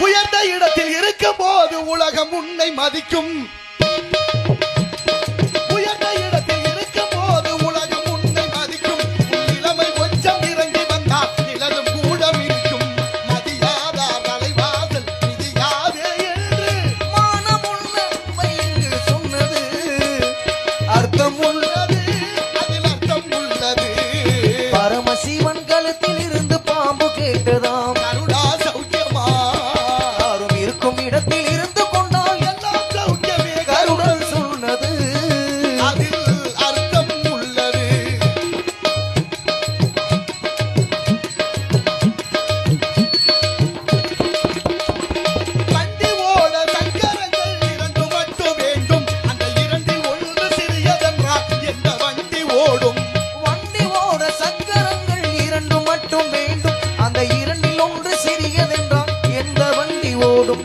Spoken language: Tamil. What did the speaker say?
உயர்ந்த இடத்தில் இருக்கும் போது உலகம் உன்னை மதிக்கும். உயர்ந்த இடத்தில் இருக்கும் போது உலகம் உன்னை மதிக்கும். இளமை கொஞ்சம் இறங்கி வந்தால் நிழலும் கூட இருக்கும். மதியாதார் தலைவாசல் மிதியாதே என்று மானமுள்ள உண்மை இங்கு சொன்னது. அர்த்தம் உள்ளது, அதில் அர்த்தம் உள்ளது. பரமசிவன் கழுத்தில் இருந்து பாம்பு கேட்டதாம். கருடா சௌக்கியமா யாரும் இருக்கும் இடத்தில் இருந்து கொண்டால் எல்லாம் சௌக்கியமே. கருடன் சொன்னது. அதில் அர்த்தம் உள்ளது. வண்டி ஓட சக்கரங்கள் இரண்டு மட்டும் வேண்டும். அந்த இரண்டில் ஒன்று சிறியதென்றால் எந்த வண்டி ஓடும்? வண்டி ஓட சக்கரங்கள் இரண்டு மட்டும் வேண்டும். அந்த இரண்டில் ஒன்று சிறியதென்றால் எந்த வண்டி ஓடும்?